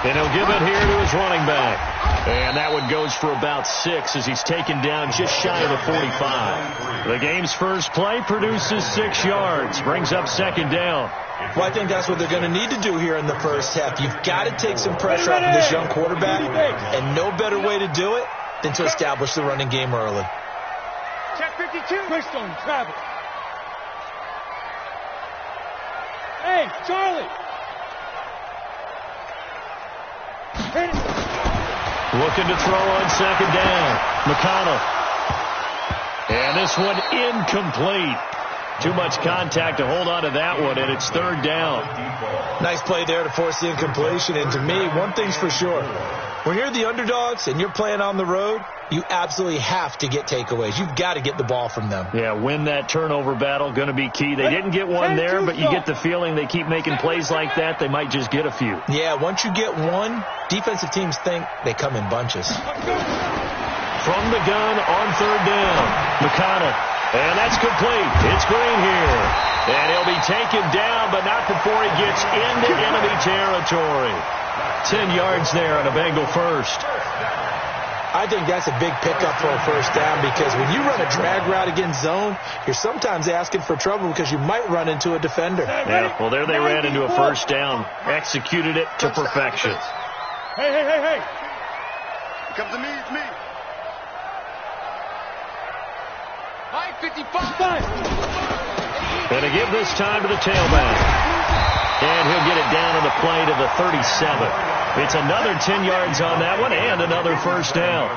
And he'll give it here to his running back. And that one goes for about 6 as he's taken down just shy of the 45. The game's first play produces 6 yards. Brings up second down. Well, I think that's what they're going to need to do here in the first half. You've got to take some pressure off of this young quarterback, and no better way to do it than to establish the running game early. Check 52. Christone, travel. Hey, Charlie. Looking to throw on second down. McConnell. And this one incomplete. Too much contact to hold on to that one, and it's third down. Nice play there to force the incompletion. And to me, one thing's for sure. When you're the underdogs and you're playing on the road, you absolutely have to get takeaways. You've got to get the ball from them. Yeah, win that turnover battle, going to be key. They didn't get one there, but you get the feeling they keep making plays like that, they might just get a few. Yeah, once you get one, defensive teams think they come in bunches. From the gun on third down, McConnell. And that's complete. It's Green here. And he'll be taken down, but not before he gets into enemy territory. 10 yards there on a Bengal first. I think that's a big pickup for a first down because when you run a drag route against zone, you're sometimes asking for trouble because you might run into a defender. Yeah, well, there they ran into a first down. Executed it to perfection. Hey. Come to me, it's me. 55. And to give this time to the tailback. And he'll get it down on the play to the 37. It's another 10 yards on that one and another first down.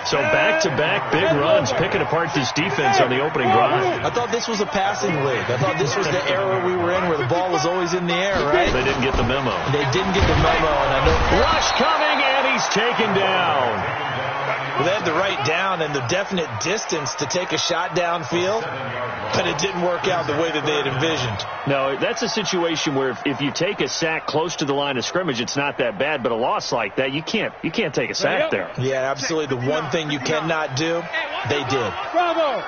So back-to-back big runs, picking apart this defense on the opening drive. I thought this was a passing league. I thought this was the era we were in where the ball was always in the air, right? They didn't get the memo. They didn't get the memo, and I know. Rush coming, and he's taken down. Well, they had the right down and the definite distance to take a shot downfield, but it didn't work out the way that they had envisioned. No, that's a situation where if you take a sack close to the line of scrimmage, it's not that bad, but a loss like that, you can't take a sack there. Yeah, absolutely. The one thing you cannot do, they did. Bravo.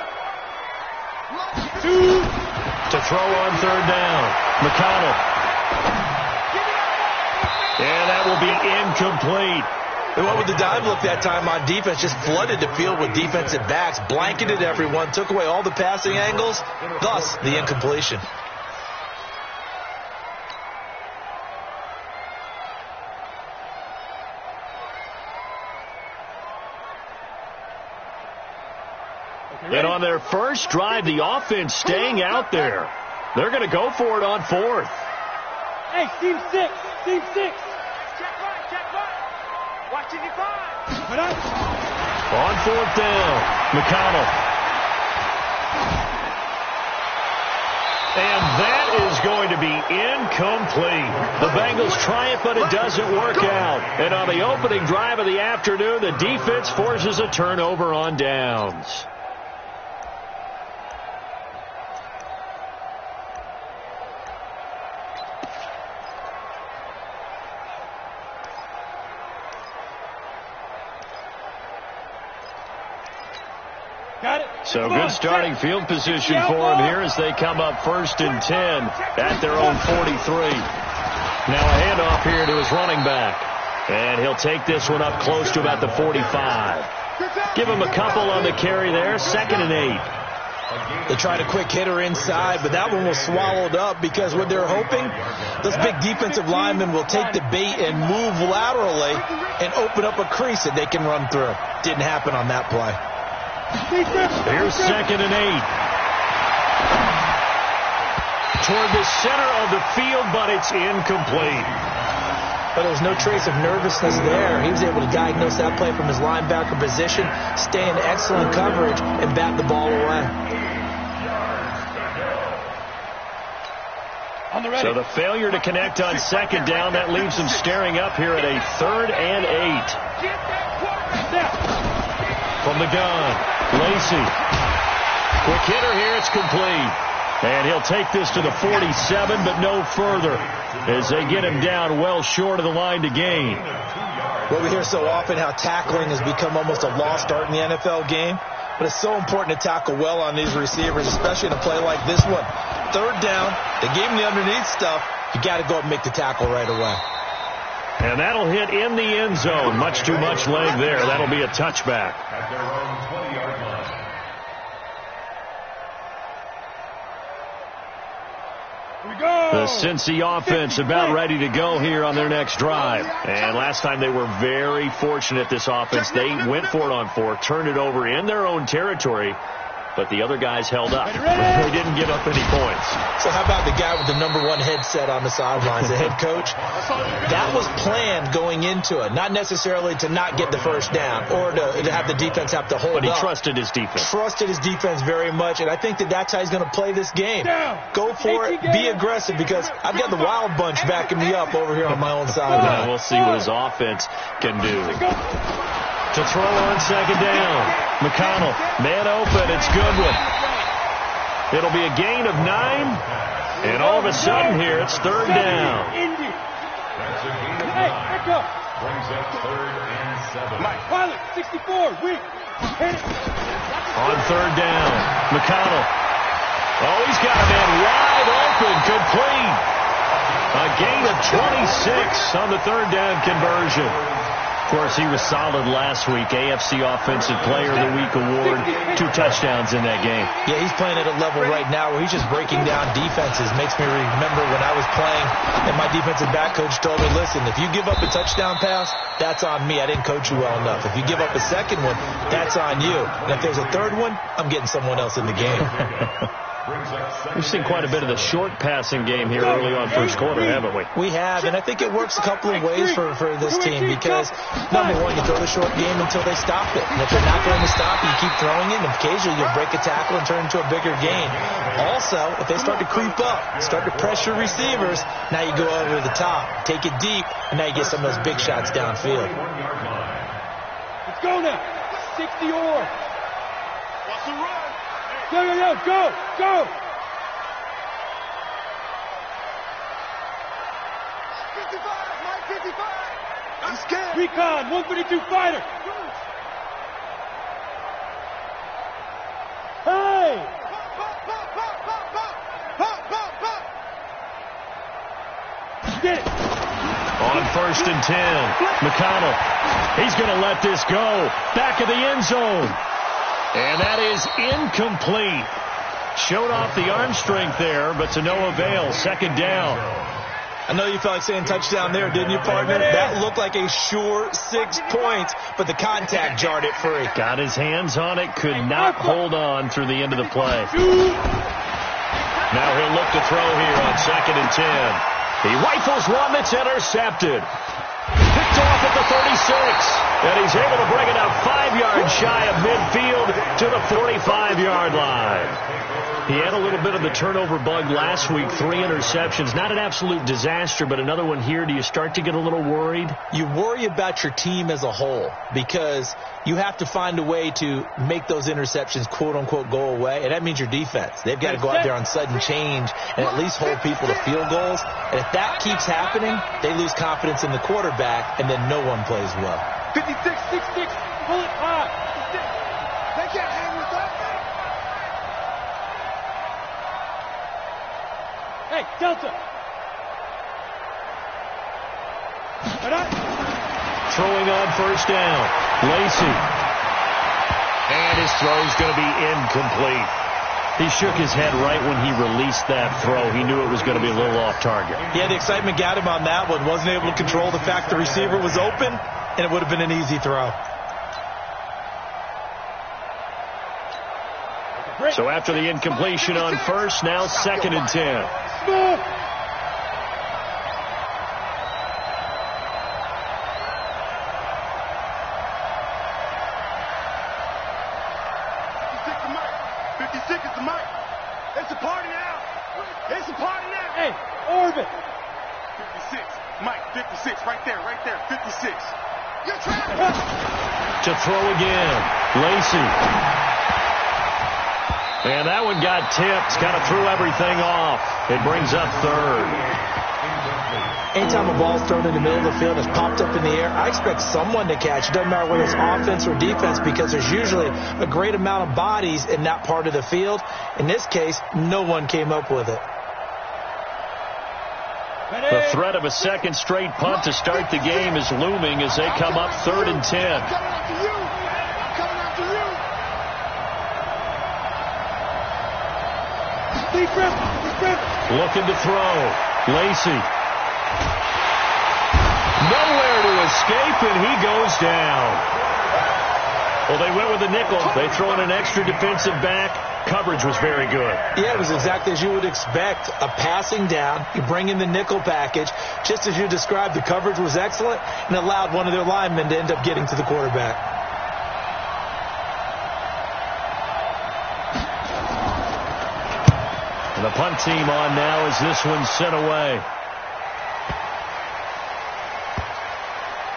To throw on third down, McConnell. And that will be incomplete. And what would the dive look that time on defense? Just flooded the field with defensive backs, blanketed everyone, took away all the passing angles, thus the incompletion. And on their first drive, the offense staying out there. They're going to go for it on fourth. Hey, team 6. Team 6. Check right. Watch it, On fourth down, McConnell. And that is going to be incomplete. The Bengals try it, but it doesn't work out. And on the opening drive of the afternoon, the defense forces a turnover on downs. So good starting field position for him here as they come up 1st and 10 at their own 43. Now a handoff here to his running back. And he'll take this one up close to about the 45. Give him a couple on the carry there. 2nd and 8. They tried a quick hitter inside, but that one was swallowed up because what they're hoping, those big defensive linemen will take the bait and move laterally and open up a crease that they can run through. Didn't happen on that play. Here's 2nd and 8. Toward the center of the field, but it's incomplete. But there was no trace of nervousness there. He was able to diagnose that play from his linebacker position, stay in excellent coverage, and bat the ball away. So the failure to connect on 2nd down, that leaves them staring up here at a 3rd and 8. From the gun, Lacy. Quick hitter here, it's complete. And he'll take this to the 47, but no further as they get him down well short of the line to gain. Well, we hear so often how tackling has become almost a lost art in the NFL game, but it's so important to tackle well on these receivers, especially in a play like this one. 3rd down, they gave him the underneath stuff. You got to go up and make the tackle right away. And that'll hit in the end zone. Much too much leg there. That'll be a touchback. At their own 20-yard line. The Cincy offense about ready to go here on their next drive. And last time they were very fortunate, this offense. They went for it on 4, turned it over in their own territory, but the other guys held up. They didn't give up any points. So how about the guy with the number 1 headset on the sidelines, the head coach? That was planned going into it, not necessarily to not get the first down or to have the defense have to hold up. But he trusted his defense. Trusted his defense very much, and I think that's how he's going to play this game. Go for it, be aggressive, because I've got the wild bunch backing me up over here on my own sideline. We'll see what his offense can do. To throw on second down. McConnell, man open. It's Goodwin. It'll be a gain of 9. And all of a sudden here, it's third down. That's a gain of 9. Brings up 3rd and 7. Pilot, 64, weak. On third down, McConnell. Oh, he's got a man wide open, complete. A gain of 26 on the third down conversion. Of course, he was solid last week. AFC Offensive Player of the Week award. 2 touchdowns in that game. Yeah, he's playing at a level right now where he's just breaking down defenses. Makes me remember when I was playing and my defensive back coach told me, listen, if you give up a touchdown pass, that's on me. I didn't coach you well enough. If you give up a second one, that's on you. And if there's a third one, I'm getting someone else in the game. We've seen quite a bit of the short passing game here early on first quarter, haven't we? We have, and I think it works a couple of ways for this team because, number one, you throw the short game until they stop it. And if they're not going to stop you, keep throwing it, and occasionally you'll break a tackle and turn into a bigger gain. Also, if they start to creep up, start to pressure receivers, now you go over the top, take it deep, and now you get some of those big shots downfield. Let's go now. 60 or. What's the run? Go, go. 55, Mike, 55. I'm scared. Recon, 152 fighter. Hey! Get it. On 1st and 10, McConnell. He's going to let this go. Back of the end zone. And that is incomplete. Showed off the arm strength there, but to no avail. Second down. I know you felt like saying touchdown there, didn't you, partner? That looked like a sure 6 points, but the contact jarred it free. Got his hands on it, could not hold on through the end of the play. Now he'll look to throw here on 2nd and 10. He rifles one that's intercepted. Picked off at the 36. And he's able to bring it out 5 yards shy of midfield to the 45-yard line. He had a little bit of the turnover bug last week, 3 interceptions. Not an absolute disaster, but another one here. Do you start to get a little worried? You worry about your team as a whole because you have to find a way to make those interceptions, quote-unquote, go away, and that means your defense. They've got to go out there on sudden change and at least hold people to field goals. And if that keeps happening, they lose confidence in the quarterback, and then no one plays well. 56, 66, pull it high. They can't hang with that. Hey, Delta. Throwing on 1st down. Lacey. And his throw's going to be incomplete. He shook his head right when he released that throw. He knew it was going to be a little off target. Yeah, the excitement got him on that one. Wasn't able to control the fact the receiver was open, and it would have been an easy throw. So after the incompletion on 1st, now 2nd and 10. It's a party now. It's a party now. Hey, orbit. 56. Mike, 56. Right there. 56. You're trapped. To throw again. Lacey. And that one got tipped. Kind of threw everything off. It brings up 3rd. Anytime a ball's thrown in the middle of the field, it's popped up in the air, I expect someone to catch. It doesn't matter whether it's offense or defense because there's usually a great amount of bodies in that part of the field. In this case, no one came up with it. The threat of a second straight punt to start the game is looming as they come up 3rd and 10. Looking to throw. Lacy. Nowhere to escape, and he goes down. Well, they went with a nickel. They throw in an extra defensive back. Coverage was very good. Yeah, it was exactly as you would expect. A passing down. You bring in the nickel package. Just as you described, the coverage was excellent and allowed one of their linemen to end up getting to the quarterback. And the punt team on now as this one's sent away.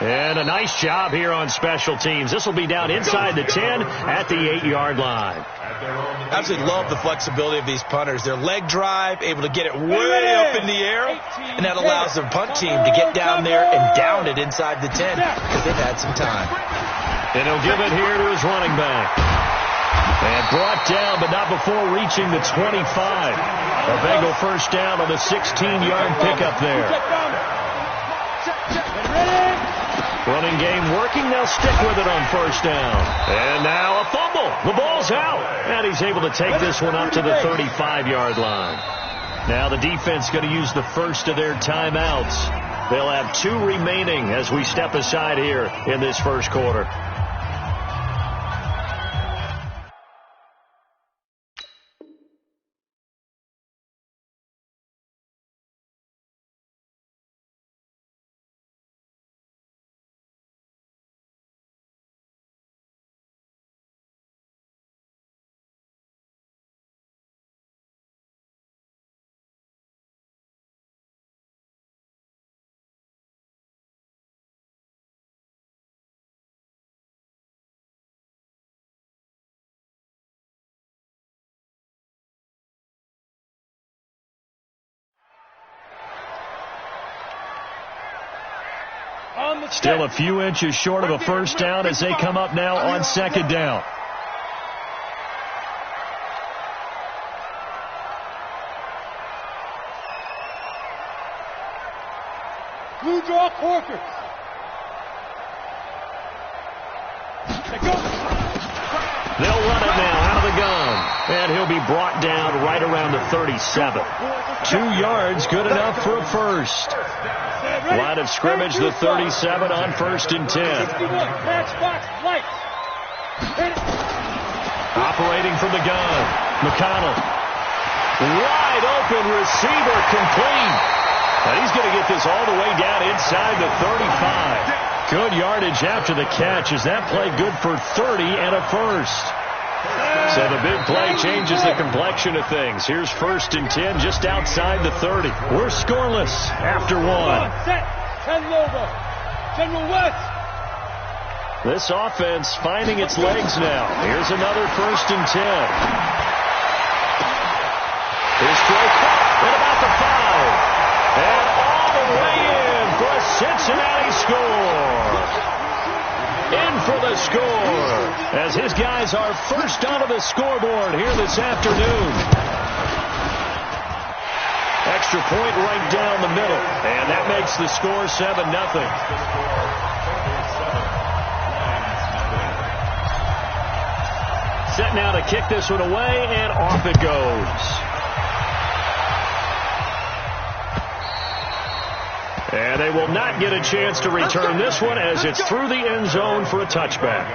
And a nice job here on special teams. This will be down inside the 10 at the 8-yard line. I absolutely love the flexibility of these punters. Their leg drive, able to get it way up in the air, and that allows their punt team to get down there and down it inside the 10 because they've had some time. And he'll give it here to his running back. And brought down, but not before reaching the 25. A Bengal first down on the 16-yard pickup there. Running game working. They'll stick with it on first down. And now a fumble. The ball's out. And he's able to take this one up to the 35-yard line. Now the defense going to use the first of their timeouts. They'll have 2 remaining as we step aside here in this first quarter. Still a few inches short of a first down as they come up now on second down. Blue draw quarters. They'll run it now out of the gun. And he'll be brought down right around the 37. 2 yards, good enough for a first. Line of scrimmage, the 37 on 1st and 10. Operating from the gun. McConnell. Wide open receiver complete. And he's going to get this all the way down inside the 35. Good yardage after the catch. Is that play good for 30 and a first? So the big play changes the complexion of things. Here's 1st and 10 just outside the 30. We're scoreless after 1. General West. This offense finding its legs now. Here's another 1st and 10. Here's throw caught at about the 5. And all the way in for a Cincinnati score. In for the score as his guys are first onto the scoreboard here this afternoon. Extra point right down the middle, and that makes the score 7-0. Set now to kick this one away, and off it goes. And they will not get a chance to return this one as it's through the end zone for a touchback.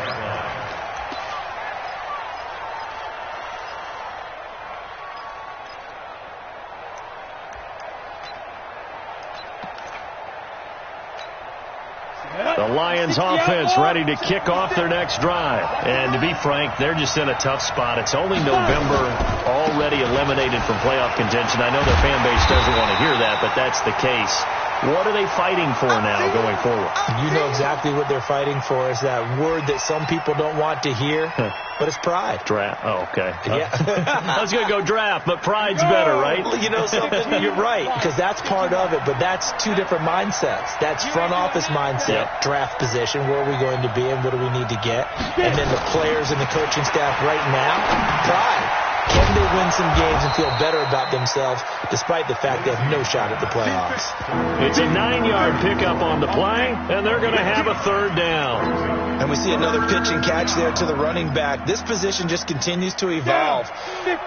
The Lions offense ready to kick off their next drive. And to be frank, they're just in a tough spot. It's only November, already eliminated from playoff contention. I know their fan base doesn't want to hear that, but that's the case. What are they fighting for now going forward? You know exactly what they're fighting for. Is that word that some people don't want to hear, but it's pride. Draft. Oh, okay. Yeah. I was going to go draft, but pride's better, right? You know something? You're right, because that's part of it, but that's 2 different mindsets. That's front office mindset, draft position, where are we going to be and what do we need to get? And then the players and the coaching staff right now, pride. Can they win some games and feel better about themselves despite the fact they have no shot at the playoffs? It's a 9-yard pickup on the play, and they're going to have a third down. And we see another pitch and catch there to the running back. This position just continues to evolve.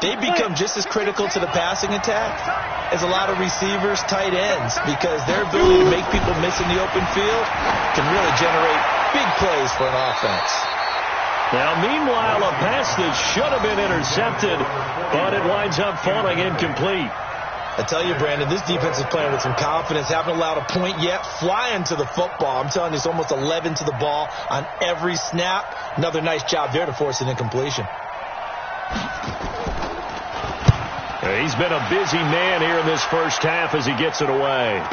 They become just as critical to the passing attack as a lot of receivers, tight ends, because their ability to make people miss in the open field can really generate big plays for an offense. Now, meanwhile, a pass that should have been intercepted, but it winds up falling incomplete. I tell you, Brandon, this defense is playing with some confidence. Haven't allowed a point yet. Flying to the football. I'm telling you, it's almost 11 to the ball on every snap. Another nice job there to force an incompletion. He's been a busy man here in this first half as he gets it away.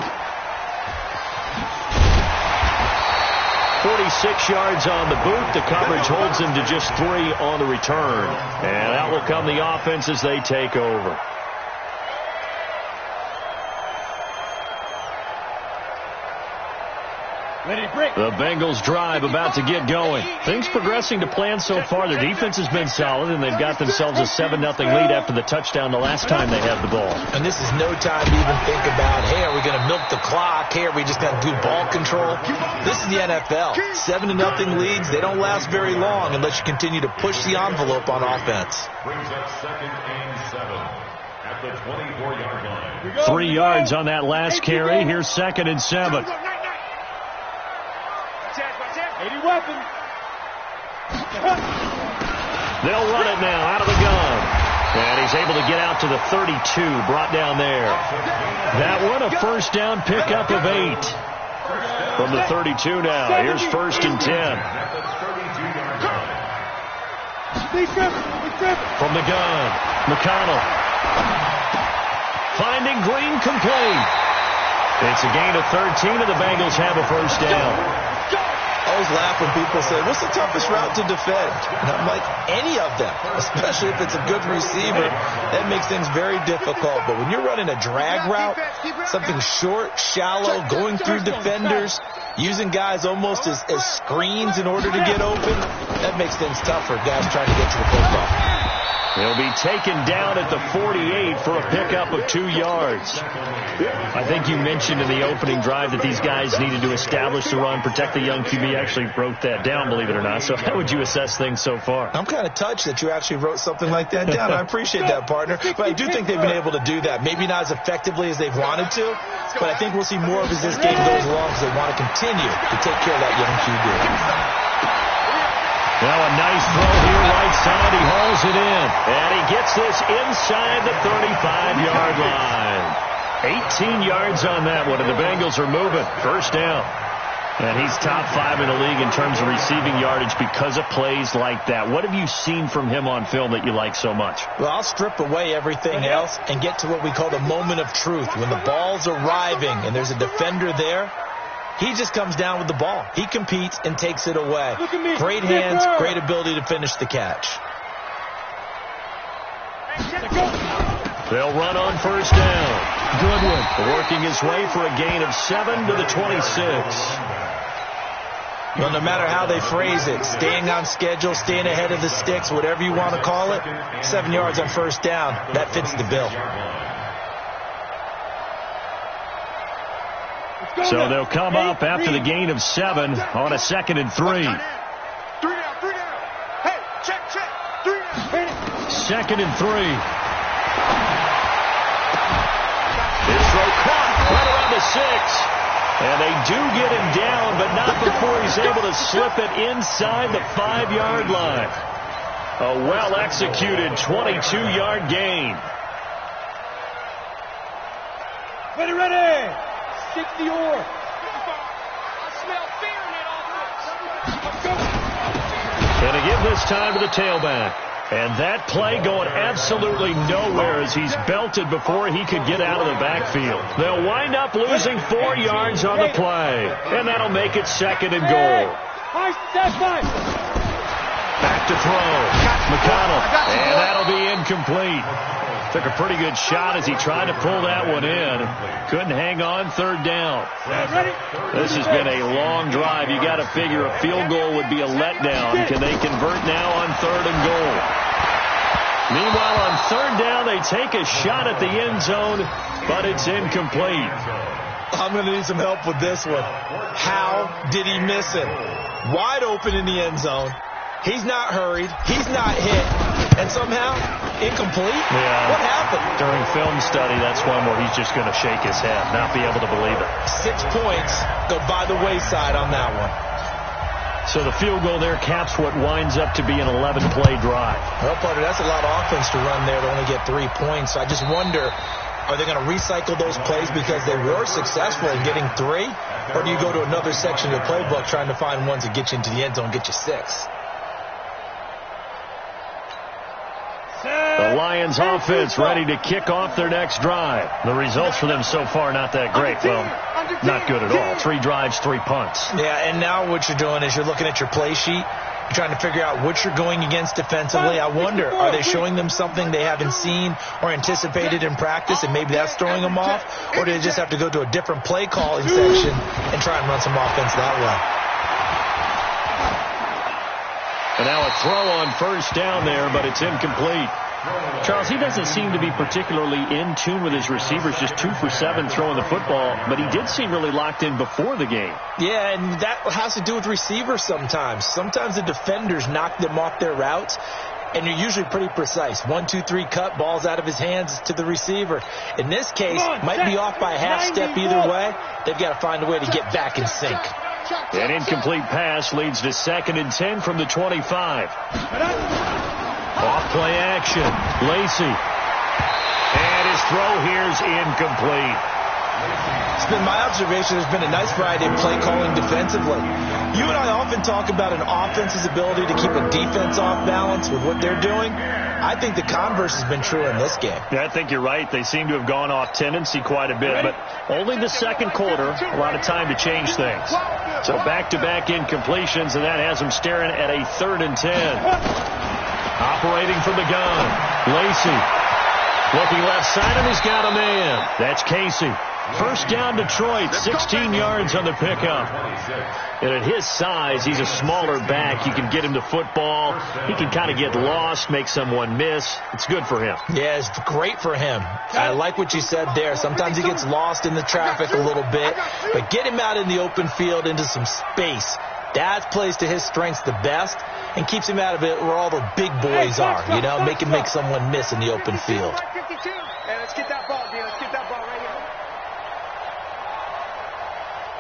46 yards on the boot. The coverage holds him to just 3 on the return. And out will come the offense as they take over. The Bengals drive about to get going. Things progressing to plan so far. Their defense has been solid, and they've got themselves a 7-0 lead after the touchdown the last time they had the ball. And this is no time to even think about, hey, are we going to milk the clock? Hey, are we just going to do ball control? This is the NFL. 7-0 leads, they don't last very long unless you continue to push the envelope on offense. Brings up 2nd and 7 at the 24-yard line. 3 yards on that last carry. Here's 2nd and 7. 80 weapons. They'll run it now out of the gun. And he's able to get out to the 32, brought down there. That one a first down pickup of 8. From the 32 now. Here's 1st and 10. From the gun, McConnell. Finding Green complete. It's a gain of 13, and the Bengals have a first down. I always laugh when people say, what's the toughest route to defend? And I'm like, any of them, especially if it's a good receiver. That makes things very difficult. But when you're running a drag route, something short, shallow, going through defenders, using guys almost as screens in order to get open, that makes things tough for guys trying to get to the football. He'll be taken down at the 48 for a pickup of 2 yards. I think you mentioned in the opening drive that these guys needed to establish the run, protect the young QB. Actually wrote that down, believe it or not. So how would you assess things so far? I'm kind of touched that you actually wrote something like that down. I appreciate that, partner. But I do think they've been able to do that. Maybe not as effectively as they've wanted to, but I think we'll see more of as this game goes along because they want to continue to take care of that young QB. Now a nice throw here right side. He hauls it in. And he gets this inside the 35-yard line. 18 yards on that one, and the Bengals are moving. First down. And he's top 5 in the league in terms of receiving yardage because of plays like that. What have you seen from him on film that you like so much? Well, I'll strip away everything else and get to what we call the moment of truth. When the ball's arriving and there's a defender there, he just comes down with the ball. He competes and takes it away. Great hands, great ability to finish the catch. They'll run on first down. Goodwin working his way for a gain of 7 to the 26. Well, no matter how they phrase it, staying on schedule, staying ahead of the sticks, whatever you want to call it, 7 yards on first down, that fits the bill. So they'll come up after the gain of 7 on a 2nd and 3. 3 down. Hey, check. 3 down. 2nd and 3. This throw caught right around the 6. And they do get him down, but not before he's able to slip it inside the 5-yard line. A well-executed 22-yard gain. Ready. 60 or. I smell fear in that offense. And to give this time to the tailback. And that play going absolutely nowhere as he's belted before he could get out of the backfield. They'll wind up losing 4 yards on the play. And that'll make it 2nd and goal. Back to throw. McConnell. And that'll be incomplete. Took a pretty good shot as he tried to pull that one in. Couldn't hang on. 3rd down. This has been a long drive. You got to figure a field goal would be a letdown. Can they convert now on 3rd and goal? Meanwhile, on third down, they take a shot at the end zone, but it's incomplete. I'm going to need some help with this one. How did he miss it? Wide open in the end zone. He's not hurried. He's not hit. And somehow, incomplete? Yeah. What happened? During film study, that's one where he's just going to shake his head, not be able to believe it. 6 points go by the wayside on that one. So the field goal there caps what winds up to be an 11-play drive. Well, partner, that's a lot of offense to run there to only get 3 points. So I just wonder, are they going to recycle those plays because they were successful in getting 3? Or do you go to another section of the playbook trying to find ones that get you into the end zone and get you 6? The Lions offense ready to kick off their next drive. The results for them so far not that great. Well, not good at all. 3 drives, 3 punts. Yeah, and now what you're doing is you're looking at your play sheet. You're trying to figure out what you're going against defensively. I wonder, are they showing them something they haven't seen or anticipated in practice, and maybe that's throwing them off? Or do they just have to go to a different play calling section and try and run some offense that way? And now a throw on first down there, but it's incomplete. Charles, he doesn't seem to be particularly in tune with his receivers, just 2 for 7 throwing the football, but he did seem really locked in before the game. Yeah, and that has to do with receivers sometimes. Sometimes the defenders knock them off their routes, and you're usually pretty precise. 1, 2, 3 cut, balls out of his hands to the receiver. In this case, might be off by a half step either way. They've got to find a way to get back in sync. An incomplete pass leads to 2nd and 10 from the 25. Off play action. Lacy. And his throw here's incomplete. It's been my observation there's been a nice variety of play calling defensively. You and I often talk about an offense's ability to keep a defense off balance with what they're doing. I think the converse has been true in this game. Yeah, I think you're right. They seem to have gone off tendency quite a bit, but only the second quarter, a lot of time to change things. So back-to-back incompletions, and that has them staring at a 3rd and 10. Operating from the gun, Lacy. Looking left side, and he's got a man. That's Casey. First down, Detroit, 16 yards on the pickup. And at his size, he's a smaller back. You can get him to football. He can kind of get lost, make someone miss. It's good for him. Yeah, it's great for him. I like what you said there. Sometimes he gets lost in the traffic a little bit, but get him out in the open field into some space. That plays to his strengths the best and keeps him out of it where all the big boys are, you know, make someone miss in the open field. Hey, let's get that ball, dude. Let's get that ball right here.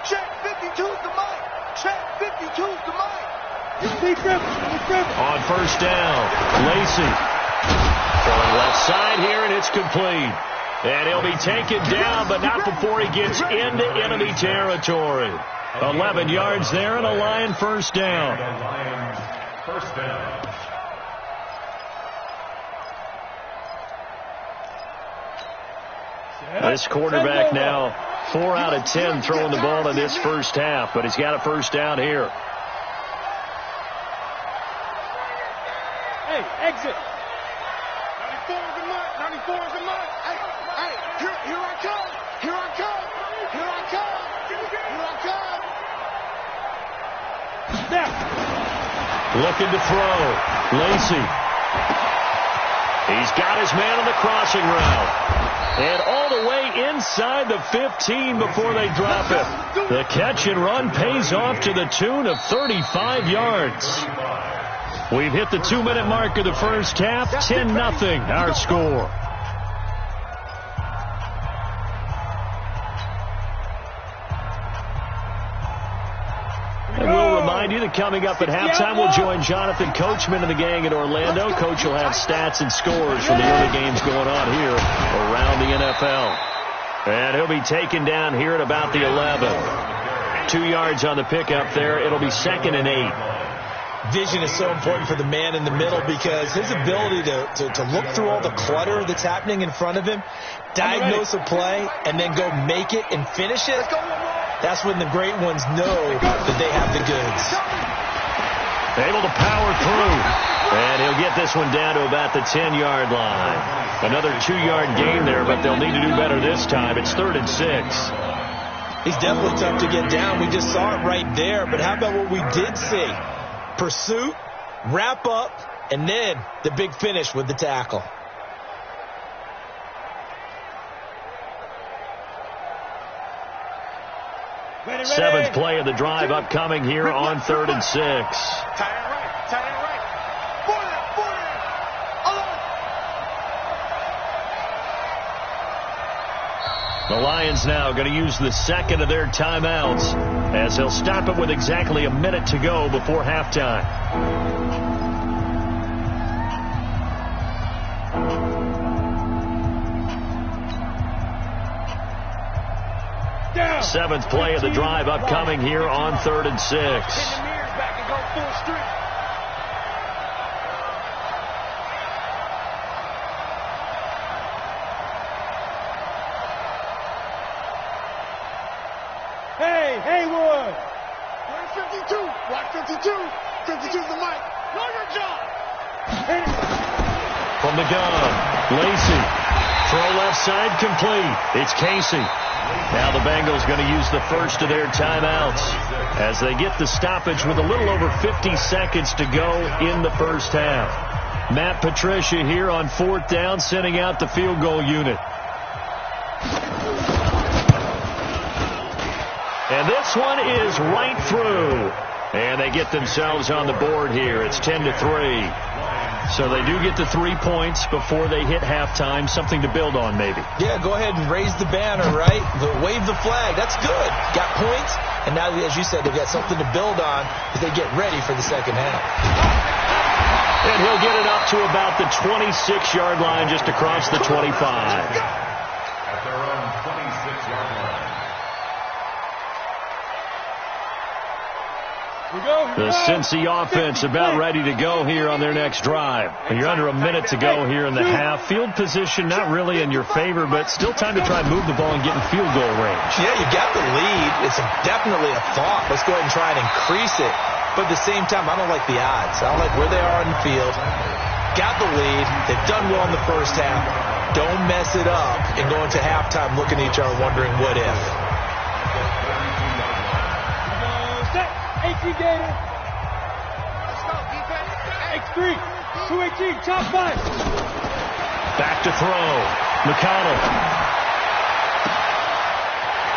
Check 52's the mic. Check 52's the mic. On first down, Lacy. Throwing left side here, and it's complete. And he'll be taken down, but not before he gets into enemy territory. 11 yards there and a Lion first down. This quarterback now 4 out of 10 throwing the ball in this first half, but he's got a first down here. Hey, exit. 94 is the mark. 94 is the mark. Hey, here I come. Here I come. Here I come. Here I come. Snap. Looking to throw. Lacy. He's got his man on the crossing route. And all the way inside the 15 before they drop it. The catch and run pays off to the tune of 35 yards. We've hit the 2-minute mark of the first half. 10-0 our score. And we'll remind you that coming up at halftime, we'll join Jonathan Coachman and the gang in Orlando. Coach will have stats and scores from the early games going on here around the NFL. And he'll be taken down here at about the 11. 2 yards on the pickup there. It'll be 2nd and 8. Vision is so important for the man in the middle because his ability to look through all the clutter that's happening in front of him, diagnose a play, and then go make it and finish it. That's when the great ones know that they have the goods. Able to power through. And he'll get this one down to about the 10-yard line. Another 2-yard gain there, but they'll need to do better this time. It's 3rd and 6. He's definitely tough to get down. We just saw it right there. But how about what we did see? Pursuit, wrap up, And then the big finish with the tackle. Seventh play of the drive upcoming here on 3rd and 6. Tight end right. Tight end right. The Lions now going to use the second of their timeouts as they'll stop it with exactly a minute to go before halftime. Seventh play of the drive upcoming here on 3rd and 6. Hey, Haywood! Watch 52. Watch 52. 52's the mic. Know your job. From the gun, Lacy. Throw left side complete. It's Casey. Now the Bengals going to use the first of their timeouts as they get the stoppage with a little over 50 seconds to go in the first half. Matt Patricia here on 4th down, sending out the field goal unit. And this one is right through. And they get themselves on the board here. It's 10-3. So they do get the 3 points before they hit halftime. Something to build on, maybe. Yeah, go ahead and raise the banner, right? Wave the flag. That's good. Got points. And now, as you said, they've got something to build on as they get ready for the second half. And he'll get it up to about the 26-yard line, just across the 25. At their own 26-yard line. The Cincy offense about ready to go here on their next drive. You're under a minute to go here in the half. Field position not really in your favor, but still time to try and move the ball and get in field goal range. Yeah, you got the lead. It's definitely a thought. Let's go ahead and try and increase it. But at the same time, I don't like the odds. I don't like where they are on the field. Got the lead. They've done well in the first half. Don't mess it up and go into halftime looking at each other wondering what if. 18 Gator. Let's go, defense. X3. 218. Top 5. Back to throw. McConnell.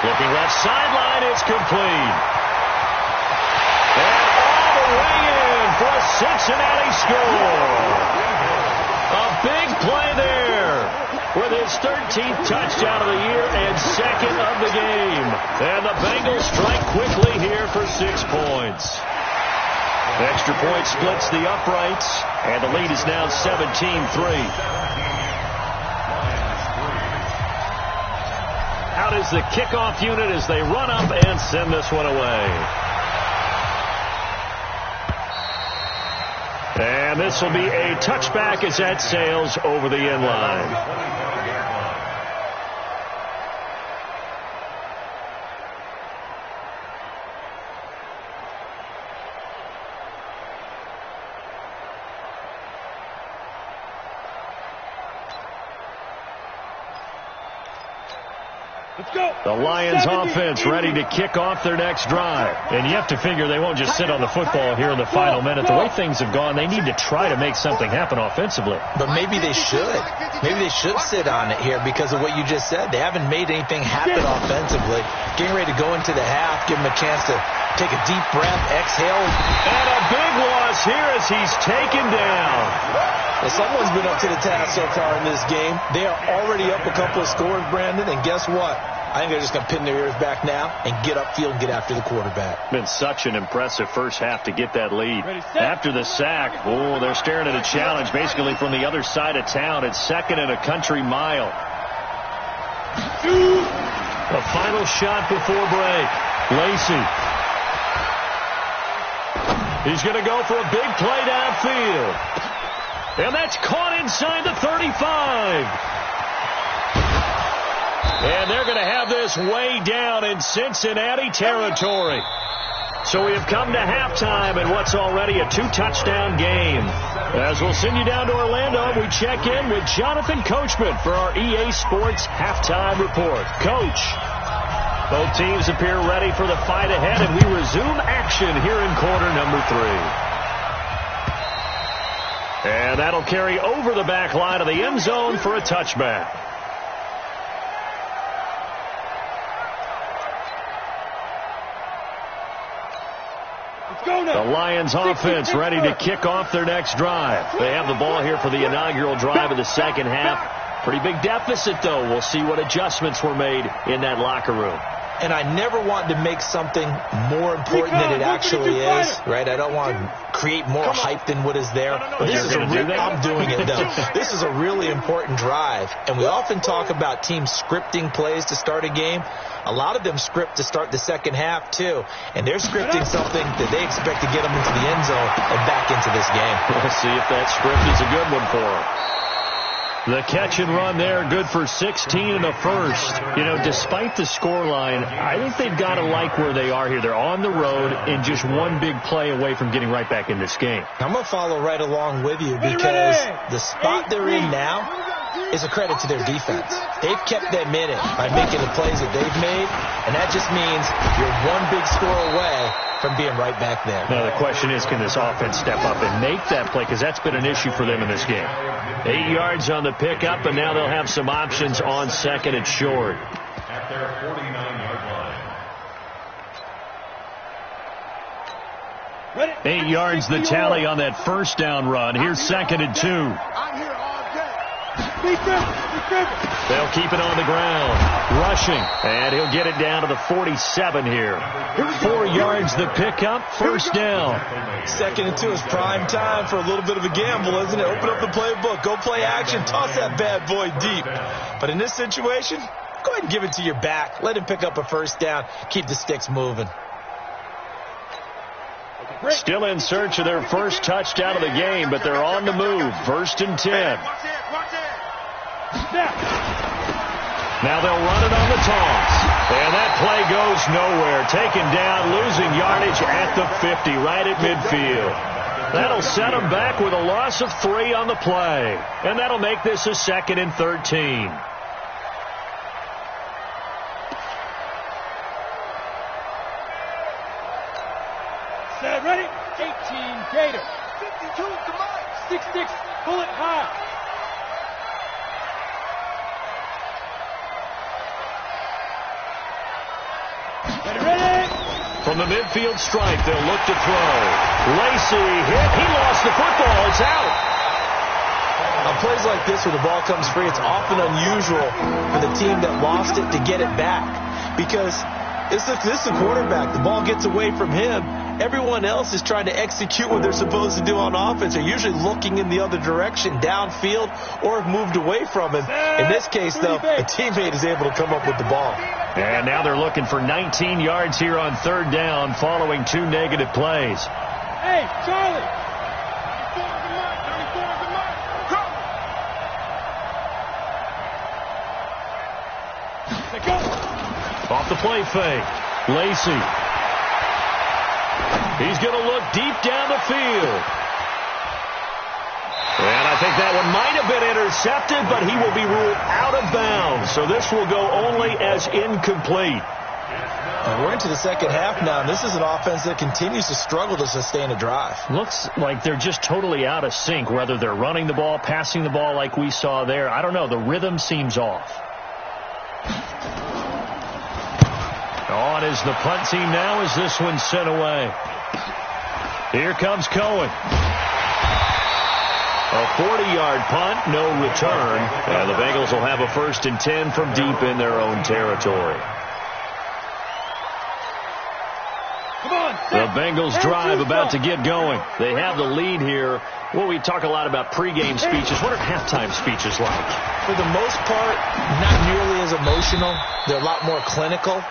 Looking left sideline. It's complete. And all the way in for a Cincinnati score. A big play there with his 13th touchdown of the year and second of the game. And the Bengals strike quickly here for 6 points. The extra point splits the uprights, and the lead is now 17-3. Out is the kickoff unit as they run up and send this one away. And this will be a touchback as that sails over the end line. The Lions offense ready to kick off their next drive. And you have to figure they won't just sit on the football here in the final minute. The way things have gone, they need to try to make something happen offensively. But maybe they should. Maybe they should sit on it here because of what you just said. They haven't made anything happen offensively. Getting ready to go into the half, give them a chance to take a deep breath, exhale. And a big loss here as he's taken down. Well, someone's been up to the task so far in this game. They are already up a couple of scores, Brandon, and guess what? I think they're just going to pin their ears back now and get upfield and get after the quarterback. Been such an impressive first half to get that lead. After the sack, they're staring at a challenge basically from the other side of town. It's second and a country mile. The final shot before break. Lacy. He's going to go for a big play downfield. And that's caught inside the 35. And they're going to have this way down in Cincinnati territory. So we have come to halftime in what's already a 2-touchdown game. As we'll send you down to Orlando, we check in with Jonathan Coachman for our EA Sports Halftime Report. Coach, both teams appear ready for the fight ahead, and we resume action here in quarter number 3. And that'll carry over the back line of the end zone for a touchback. The Lions offense ready to kick off their next drive. They have the ball here for the inaugural drive of the second half. Pretty big deficit, though. We'll see what adjustments were made in that locker room. And I never want to make something more important than it actually is, right? I don't want to create more hype than what is there. But this is I'm doing it, though. This is a really important drive. And we often talk about teams scripting plays to start a game. A lot of them script to start the second half, too. And they're scripting something that they expect to get them into the end zone and back into this game. We'll see if that script is a good one for them. The catch and run there, good for 16 in the first. You know, despite the scoreline, I think they've got to like where they are here. They're on the road and just one big play away from getting right back in this game. I'm going to follow right along with you because the spot they're in now is a credit to their defense. They've kept them in it by making the plays that they've made, and that just means you're one big score away from being right back there. Now the question is, can this offense step up and make that play? Because that's been an issue for them in this game. 8 yards on the pickup, and now they'll have some options on second and short. At their 49-yard line. 8 yards the tally on that first down run. Here's second and 2. They'll keep it on the ground. Rushing. And he'll get it down to the 47 here. 4 yards the pickup. First down. Second and 2 is prime time for a little bit of a gamble, isn't it? Open up the playbook. Go play action. Toss that bad boy deep. But in this situation, go ahead and give it to your back. Let him pick up a first down. Keep the sticks moving. Still in search of their first touchdown of the game, but they're on the move. First and 10. Now they'll run it on the toss. And that play goes nowhere. Taken down, losing yardage at the 50, right at midfield. That'll set them back with a loss of 3 on the play. And that'll make this a second and 13. Set, ready? 18, Gator. 52, come on. 6-6, pull it high. From the midfield stripe, they'll look to throw. Lacy hit. He lost the football. It's out. On plays like this where the ball comes free, it's often unusual for the team that lost it to get it back. Because this is the quarterback. The ball gets away from him. Everyone else is trying to execute what they're supposed to do on offense. They're usually looking in the other direction, downfield, or have moved away from him. In this case, though, a teammate is able to come up with the ball. And now they're looking for 19 yards here on third down following 2 negative plays. Hey, Charlie. Off the play fake. Lacy. He's going to look deep down the field. And I think that one might have been intercepted, but he will be ruled out of bounds. So this will go only as incomplete. We're into the second half now. This is an offense that continues to struggle to sustain a drive. Looks like they're just totally out of sync, whether they're running the ball, passing the ball like we saw there. I don't know. The rhythm seems off. On is the punt team now as this one's sent away. Here comes Cohen. A 40-yard punt, no return. And the Bengals will have a first and 10 from deep in their own territory. The Bengals drive about to get going. They have the lead here. Well, we talk a lot about pregame speeches. What are halftime speeches like? For the most part, not nearly as emotional. They're a lot more clinical.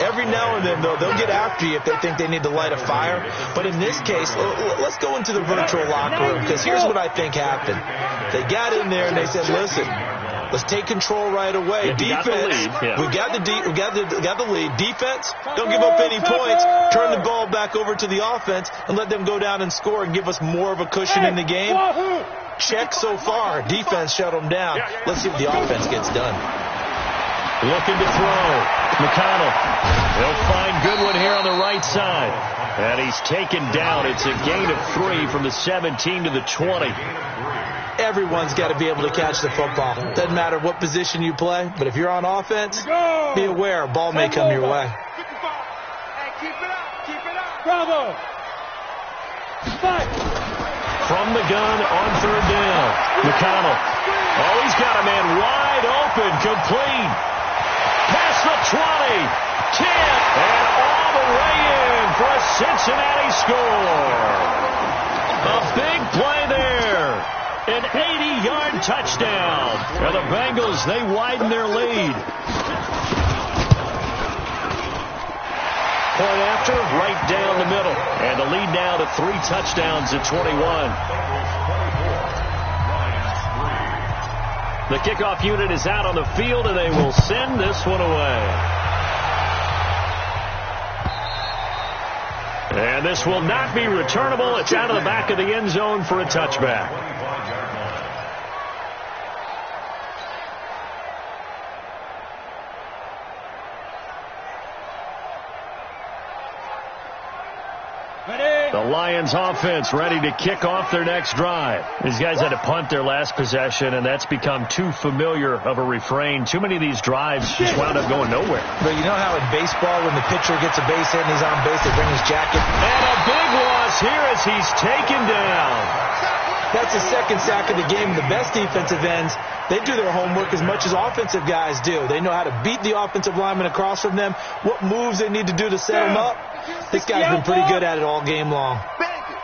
Every now and then, though, they'll get after you if they think they need to light a fire. But in this case, let's go into the virtual locker room, because here's what I think happened. They got in there and they said, listen, let's take control right away. Defense, we got the lead. Defense, don't give up any points. Turn the ball back over to the offense and let them go down and score and give us more of a cushion in the game. Check so far. Defense shut them down. Let's see what the offense gets done. Looking to throw. McConnell. They'll find Goodwin here on the right side. And he's taken down. It's a gain of 3 from the 17 to the 20. Everyone's got to be able to catch the football. Doesn't matter what position you play, but if you're on offense, be aware a ball may come your way. Hey, keep it up. Keep it up. Bravo. Fight. From the gun on 3rd down. McConnell. Oh, he's got a man wide open. Complete. Past the 20. 10. And all the way in for a Cincinnati score. A big play there. An 80-yard touchdown. And the Bengals, they widen their lead. Point after, right down the middle. And the lead now to 3 touchdowns at 21. The kickoff unit is out on the field, and they will send this one away. And this will not be returnable. It's out of the back of the end zone for a touchback. The Lions offense ready to kick off their next drive. These guys had to punt their last possession, and that's become too familiar of a refrain. Too many of these drives just wound up going nowhere. But you know how in baseball, when the pitcher gets a base hit and he's on base, they bring his jacket? And a big loss here as he's taken down. That's the second sack of the game. The best defensive ends, they do their homework as much as offensive guys do. They know how to beat the offensive lineman across from them, what moves they need to do to set them up. This guy's been pretty good at it all game long.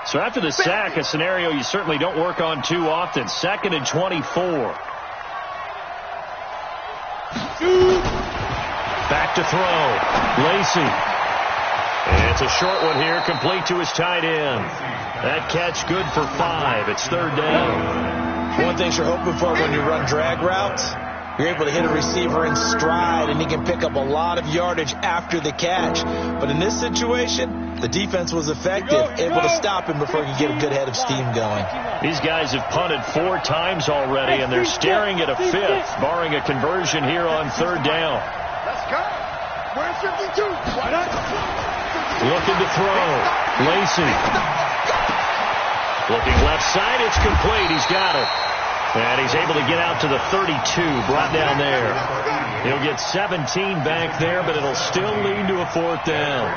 So after the sack, a scenario you certainly don't work on too often. 2nd and 24. Back to throw. Lacy. And it's a short one here, complete to his tight end. That catch good for 5. It's 3rd down. One thing you're hoping for when you run drag routes, you're able to hit a receiver in stride, and he can pick up a lot of yardage after the catch. But in this situation, the defense was effective, able to stop him before he could get a good head of steam going. These guys have punted 4 times already, and they're staring at a 5th, barring a conversion here on 3rd down. Let's go. Where's 52? Why not? Looking to throw. Lacy. Looking left side. It's complete. He's got it. And he's able to get out to the 32, brought down there. He'll get 17 back there, but it'll still lead to a 4th down.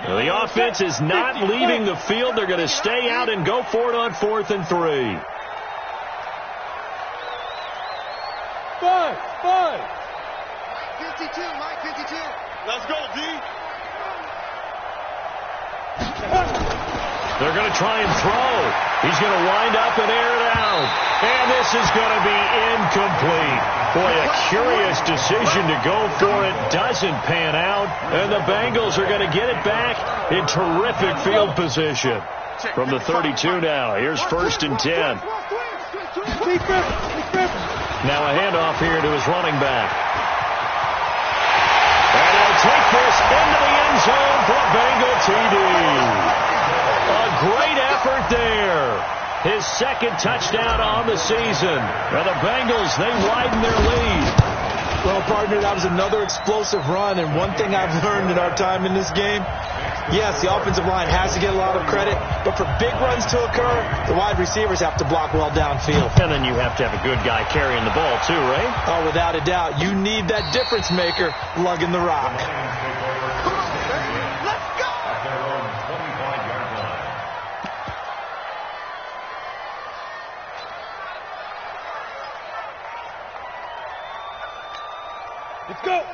Well, the offense is not leaving the field. They're going to stay out and go for it on 4th and 3. 5. 52, Mike 52. Let's go, D. They're going to try and throw. He's going to wind up and air it out. And this is going to be incomplete. Boy, a curious decision to go for it. Doesn't pan out. And the Bengals are going to get it back in terrific field position. From the 32 now. Here's 1st and 10. Now a handoff here to his running back. And he'll take this into the end zone for a Bengal TD. A great effort there. His 2nd touchdown on the season. And the Bengals, they widen their lead. Well, partner, that was another explosive run. And one thing I've learned in our time in this game, yes, the offensive line has to get a lot of credit, but for big runs to occur, the wide receivers have to block well downfield. And then you have to have a good guy carrying the ball too, right? Oh, without a doubt. You need that difference maker lugging the rock. Come on, baby. Let's go. At their own 25-yard line.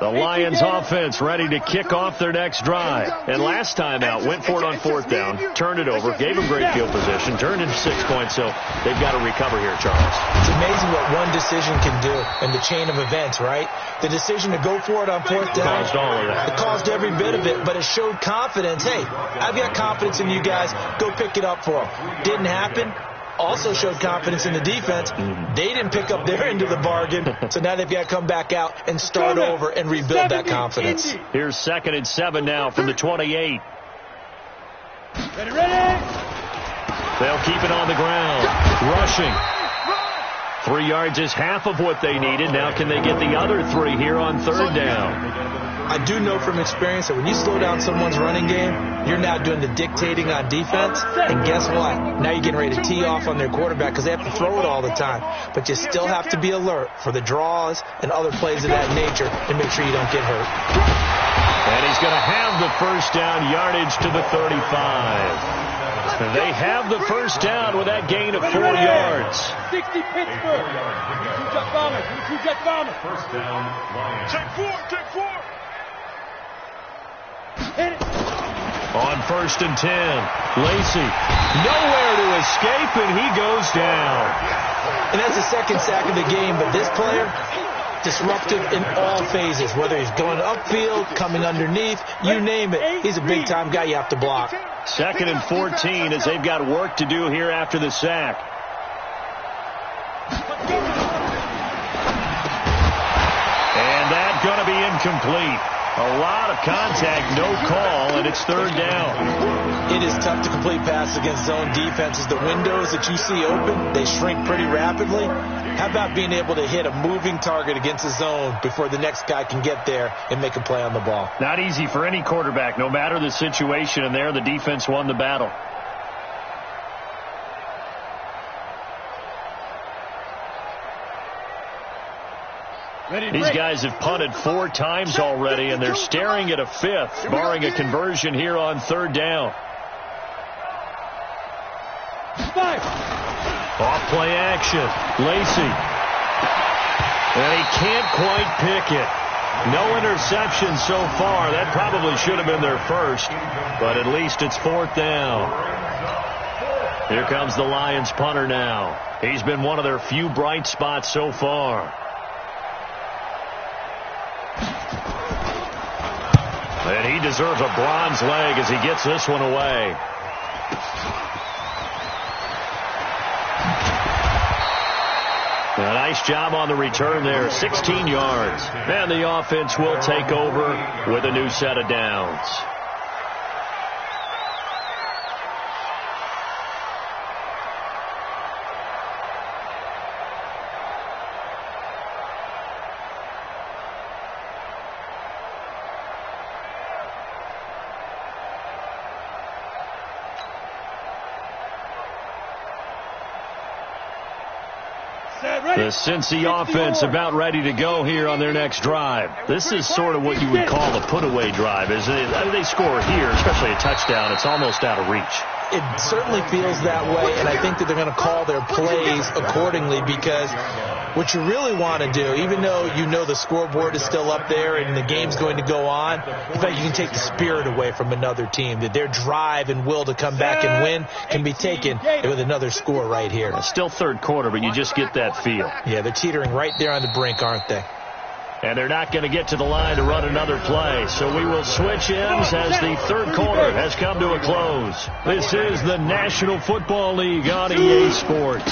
The Lions offense ready to kick off their next drive. And last time out, went for it on 4th down, turned it over, gave them great field position, turned into 6 points, so they've got to recover here, Charles. It's amazing what one decision can do in the chain of events, right? The decision to go for it on 4th down. Caused all of that. It caused every bit of it, but it showed confidence. Hey, I've got confidence in you guys. Go pick it up for them. Didn't happen. Also showed confidence in the defense. They didn't pick up their end of the bargain, so now they've got to come back out and start over and rebuild that confidence. Here's 2nd and 7 now from the 28. Ready? They'll keep it on the ground. Rushing. 3 yards is half of what they needed. Now can they get the other 3 here on third down? I do know from experience that when you slow down someone's running game, you're now doing the dictating on defense. And guess what? Now you're getting ready to tee off on their quarterback because they have to throw it all the time. But you still have to be alert for the draws and other plays of that nature to make sure you don't get hurt. And he's going to have the first down yardage to the 35. They have the first down with that gain of 4 yards. 60 Pittsburgh. Jet bombers. Jet bombers. First down, Lions. Take 4. Hit it. On 1st and 10, Lacy nowhere to escape, and he goes down. And that's the second sack of the game, but this player, disruptive in all phases, whether he's going upfield, coming underneath, you name it. He's a big-time guy you have to block. 2nd and 14 as they've got work to do here after the sack. And that's going to be incomplete. A lot of contact, no call, and it's third down. It is tough to complete passes against zone defenses. The windows that you see open, they shrink pretty rapidly. How about being able to hit a moving target against a zone before the next guy can get there and make a play on the ball? Not easy for any quarterback, no matter the situation, and there the defense won the battle. These guys have punted 4 times already, and they're staring at a 5th, barring a conversion here on third down. Off play action. Lacy. And he can't quite pick it. No interception so far. That probably should have been their first, but at least it's 4th down. Here comes the Lions punter now. He's been one of their few bright spots so far. And he deserves a bronze leg as he gets this one away. A nice job on the return there, 16 yards. And the offense will take over with a new set of downs. The Cincy offense about ready to go here on their next drive. This is sort of what you would call a put-away drive, isn't it? I mean, they score here, especially a touchdown. It's almost out of reach. It certainly feels that way, and I think that they're going to call their plays accordingly because what you really want to do, even though you know the scoreboard is still up there and the game's going to go on, in fact, you can take the spirit away from another team, that their drive and will to come back and win can be taken with another score right here. It's still third quarter, but you just get that feel. Yeah, they're teetering right there on the brink, aren't they? And they're not going to get to the line to run another play. So we will switch ends as the third quarter has come to a close. This is the National Football League on EA Sports.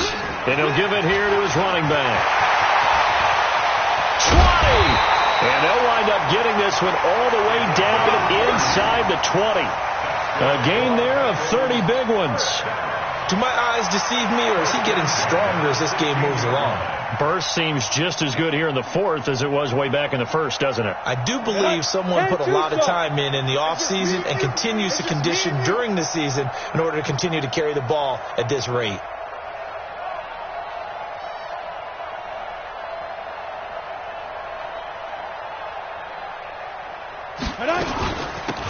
And he'll give it here to his running back. 20! And they'll wind up getting this one all the way down inside the 20. A gain there of 30 big ones. Do my eyes deceive me, or is he getting stronger as this game moves along? Burst seems just as good here in the fourth as it was way back in the first, doesn't it? I do believe someone put a lot of time in the offseason and continues to condition during the season in order to continue to carry the ball at this rate.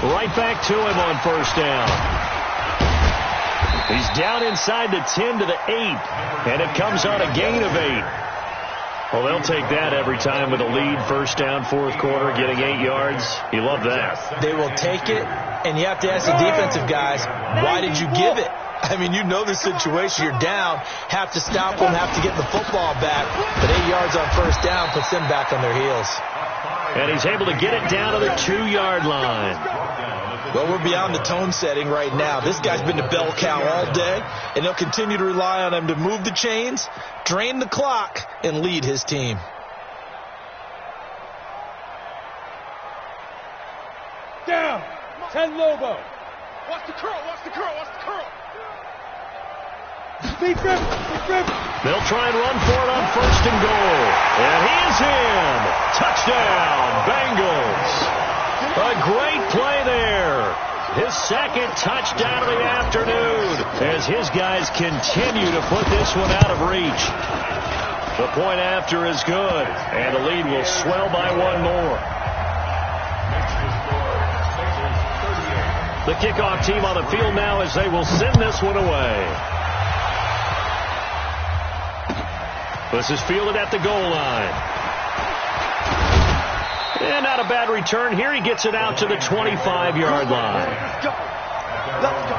Right back to him on first down. He's down inside the 10 to the 8, and it comes on a gain of 8. Well, they'll take that every time with a lead, first down, fourth quarter, getting 8 yards. You love that. They will take it, and you have to ask the defensive guys, why did you give it? I mean, you know the situation. You're down, have to stop them, have to get the football back, but 8 yards on first down puts them back on their heels. And he's able to get it down to the 2-yard line. Well, we're beyond the tone setting right now. This guy's been a bell cow all day, and they'll continue to rely on him to move the chains, drain the clock, and lead his team. Down. 10 Lobo. Watch the curl, watch the curl, watch the curl. They'll try and run for it on first and goal. And he is in. Touchdown, Bengals. A great play there. His second touchdown of the afternoon as his guys continue to put this one out of reach. The point after is good, and the lead will swell by one more. The kickoff team on the field now as they will send this one away. This is fielded at the goal line. And not a bad return here. He gets it out to the 25-yard line. Let's go. Let's go.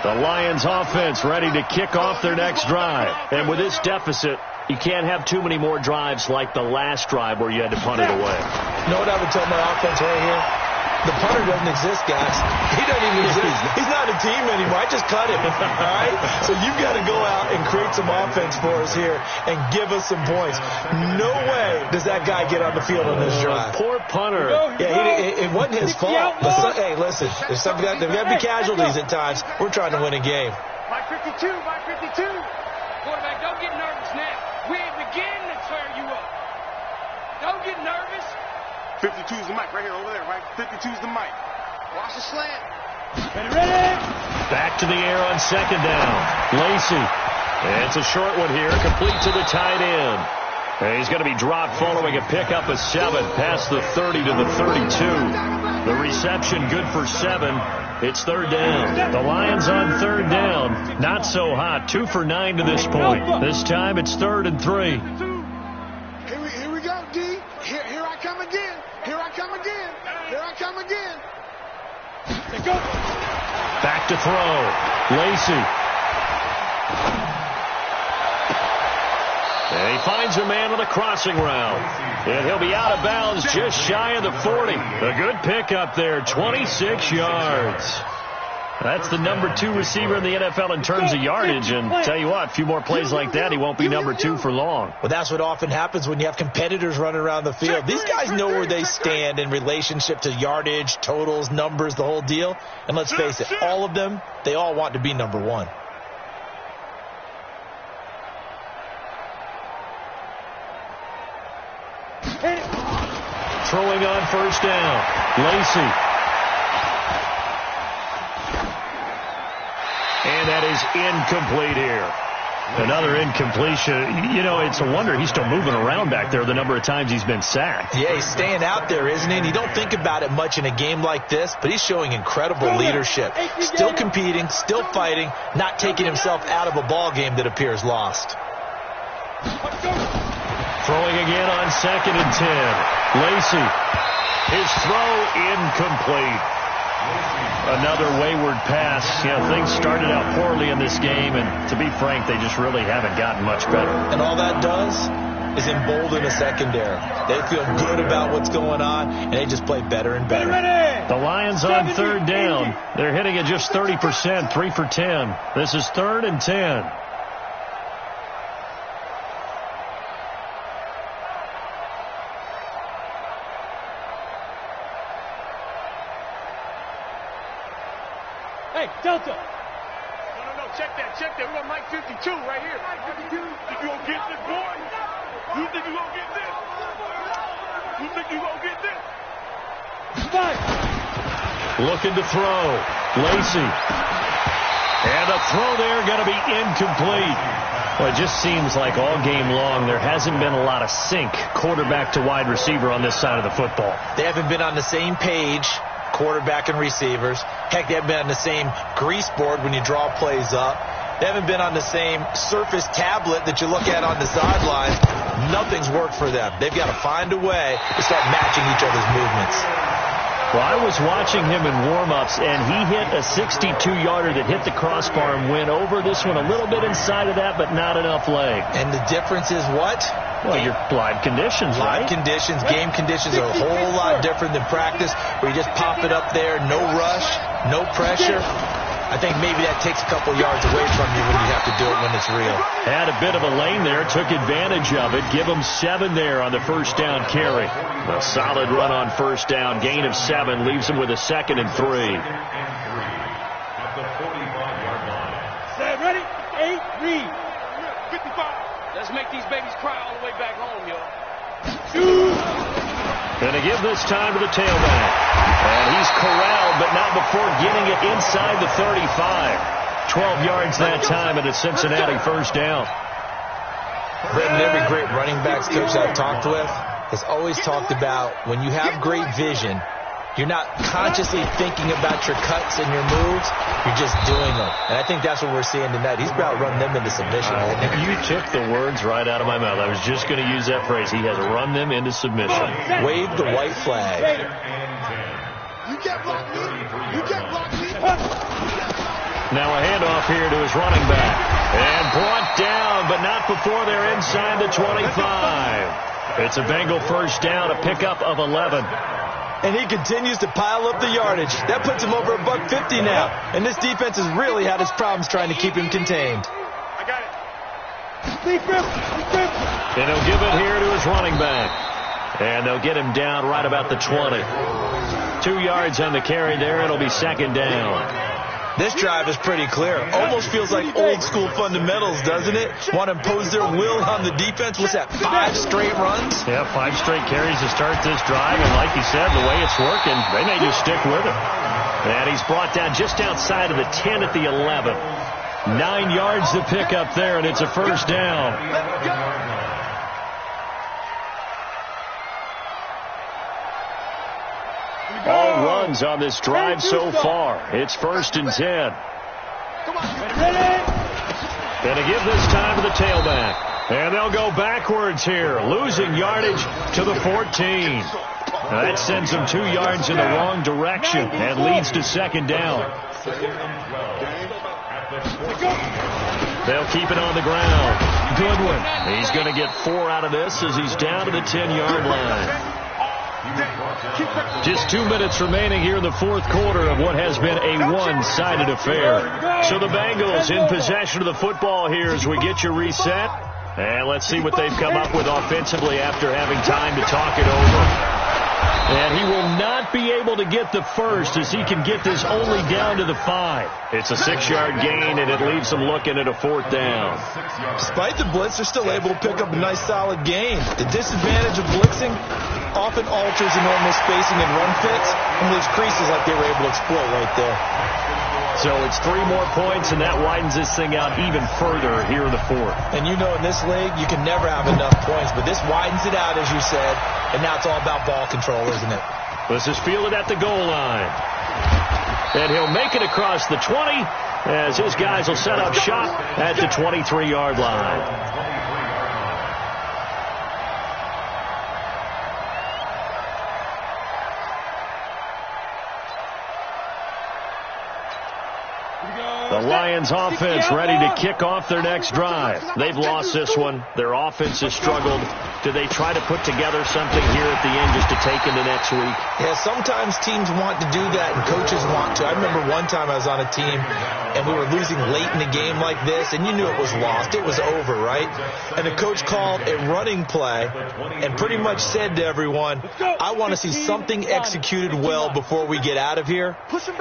The Lions offense ready to kick off their next drive. And with this deficit, you can't have too many more drives like the last drive where you had to punt it away. You know what I would tell my offense right here? The punter doesn't exist, guys. He doesn't even exist. He's not a team anymore. I just cut him. All right? So you've got to go out and create some offense for us here and give us some points. No way does that guy get on the field on this drive. Poor punter. Yeah, it wasn't his fault. But hey, listen, there's got to be casualties at times. We're trying to win a game. By 52, by 52. Quarterback, don't get nervous now. We ain't beginning to tear you up. Don't get nervous. 52 is the mic right here, over there, right? 52 is the mic. Watch the slant. Ready? Back to the air on second down. Lacy. And it's a short one here, complete to the tight end. And he's going to be dropped following a pickup of 7 past the 30 to the 32. The reception good for 7. It's third down. The Lions on third down. Not so hot. 2 for 9 to this point. This time it's 3rd and 3. Here we go, D. Here I come again. Here I come again. Here I come again. Go. Back to throw. Lacy. And he finds a man on the crossing route. And he'll be out of bounds just shy of the 40. A good pickup there, 26 yards. That's the number 2 receiver in the NFL in terms of yardage. And tell you what, a few more plays like that, he won't be number 2 for long. Well, that's what often happens when you have competitors running around the field. These guys know where they stand in relationship to yardage, totals, numbers, the whole deal. And let's face it, all of them, they all want to be number 1. Throwing on first down. Lacy. And that is incomplete here. Another incompletion. You know, it's a wonder he's still moving around back there the number of times he's been sacked. Yeah, he's staying out there, isn't he? And you don't think about it much in a game like this, but he's showing incredible leadership. Still competing, still fighting, not taking himself out of a ball game that appears lost. Throwing again on 2nd and 10. Lacy. His throw incomplete. Another wayward pass. You know, things started out poorly in this game, and to be frank, they just really haven't gotten much better. And all that does is embolden a secondary. They feel good about what's going on, and they just play better and better. The Lions on third down. They're hitting at just 30%, 3 for 10. This is 3rd and 10. Hey, Delta. No, check that. We're on Mike 52 right here. Think you gonna get this, boy? You think you gonna get this? You think you gonna get this? Looking to throw. Lacy. And a throw there going to be incomplete. Well, it just seems like all game long there hasn't been a lot of sync quarterback to wide receiver on this side of the football. They haven't been on the same page, quarterback and receivers. Heck, they haven't been on the same grease board when you draw plays up. They haven't been on the same surface tablet that you look at on the sidelines. Nothing's worked for them. They've got to find a way to start matching each other's movements. Well, I was watching him in warm-ups, and he hit a 62-yarder that hit the crossbar and went over. This one a little bit inside of that, but not enough leg. And the difference is what? Well, your live conditions, right? Live conditions, game conditions are a whole lot different than practice, where you just pop it up there, no rush, no pressure. I think maybe that takes a couple yards away from you when you have to do it when it's real. Had a bit of a lane there, took advantage of it. Give him 7 there on the first down carry. A solid run on first down, gain of 7, leaves him with a 2nd and 3. the 45-yard line. Set, ready? 8, read. 55. Let's make these babies cry all the way back home, y'all. Going to give this time to the tailback. And he's corralled, but not before getting it inside the 35. 12 yards that time, and a Cincinnati first down. Brendan, every great running backs coach I've talked with has always talked about when you have great vision, you're not consciously thinking about your cuts and your moves. You're just doing them. And I think that's what we're seeing tonight. He's about to run them into submission. You took the words right out of my mouth. I was just going to use that phrase. He has run them into submission. Wave the white flag. You can't block me. You can't block me. Now a handoff here to his running back. And brought down, but not before they're inside the 25. It's a Bengal first down, a pickup of 11. And he continues to pile up the yardage. That puts him over $150 now. And this defense has really had its problems trying to keep him contained. I got it. And he'll give it here to his running back. And they'll get him down right about the 20. 2 yards on the carry there. It'll be second down. This drive is pretty clear. Almost feels like old school fundamentals, doesn't it? Want to impose their will on the defense. What's that, 5 straight runs? Yeah, 5 straight carries to start this drive. And like you said, the way it's working, they may just stick with it. And he's brought down just outside of the 10 at the 11. 9 yards to pick up there, and it's a first down. All runs on this drive so far. It's first and 10. And to give this time to the tailback. And they'll go backwards here, losing yardage to the 14. Now that sends them 2 yards in the wrong direction and leads to second down. They'll keep it on the ground. Goodwin. He's going to get 4 out of this as he's down to the 10-yard line. Just 2 minutes remaining here in the fourth quarter of what has been a one-sided affair. So the Bengals in possession of the football here as we get you reset. And let's see what they've come up with offensively after having time to talk it over. And he will not be able to get the first as he can get this only down to the 5. It's a 6-yard gain, and it leaves them looking at a fourth down. Despite the blitz, they're still able to pick up a nice solid gain. The disadvantage of blitzing often alters the normal spacing and run fits, and those creases like they were able to exploit right there. So it's 3 more points, and that widens this thing out even further here in the fourth. And you know in this league, you can never have enough points, but this widens it out, as you said, and now it's all about ball control, isn't it? This is fielded at the goal line. And he'll make it across the 20 as his guys will set up shop at the 23-yard line. The Lions offense ready to kick off their next drive. They've lost this one. Their offense has struggled. Do they try to put together something here at the end just to take into next week? Yeah, sometimes teams want to do that and coaches want to. I remember one time I was on a team and we were losing late in a game like this, and you knew it was lost. It was over, right? And the coach called a running play and pretty much said to everyone, I want to see something executed well before we get out of here.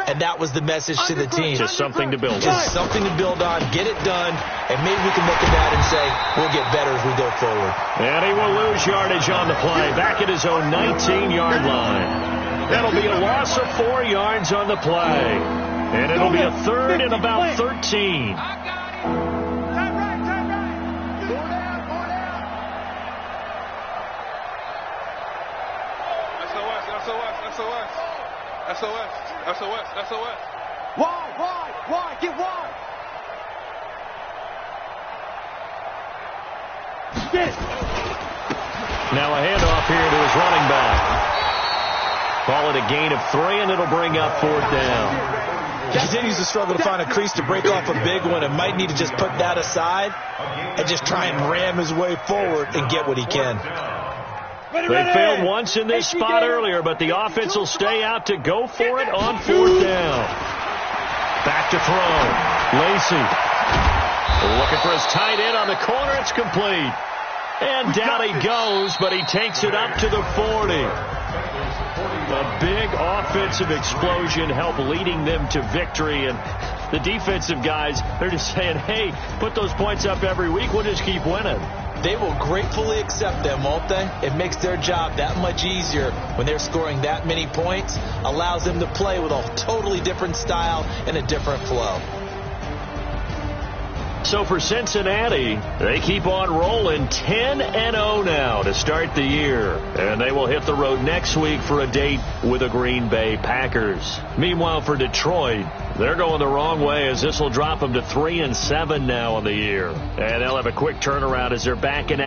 And that was the message to the team. Just something to build on. Just something to build on, get it done, and maybe we can look at that and say we'll get better as we go forward. And he will lose yardage on the play, back at his own 19-yard line. That'll be a loss of 4 yards on the play. And it'll be a third and about 13. SOS. Wide, get wide. Now a handoff here to his running back. Call it a gain of 3, and it'll bring up fourth down. He continues to struggle to find a crease to break off a big one and might need to just put that aside and just try and ram his way forward and get what he can. They failed once in this spot earlier, but the offense will stay out to go for it on fourth down. Back to throw. Lacy looking for his tight end on the corner. It's complete. And down he goes, but he takes it up to the 40. A big offensive explosion helped leading them to victory, and The defensive guys, they're just saying, hey, put those points up every week. We'll just keep winning. They will gratefully accept them, won't they? It makes their job that much easier when they're scoring that many points. Allows them to play with a totally different style and a different flow. So for Cincinnati, they keep on rolling 10-0 now to start the year. And they will hit the road next week for a date with the Green Bay Packers. Meanwhile, for Detroit, they're going the wrong way as this will drop them to 3-7 now on the year. And they'll have a quick turnaround as they're back in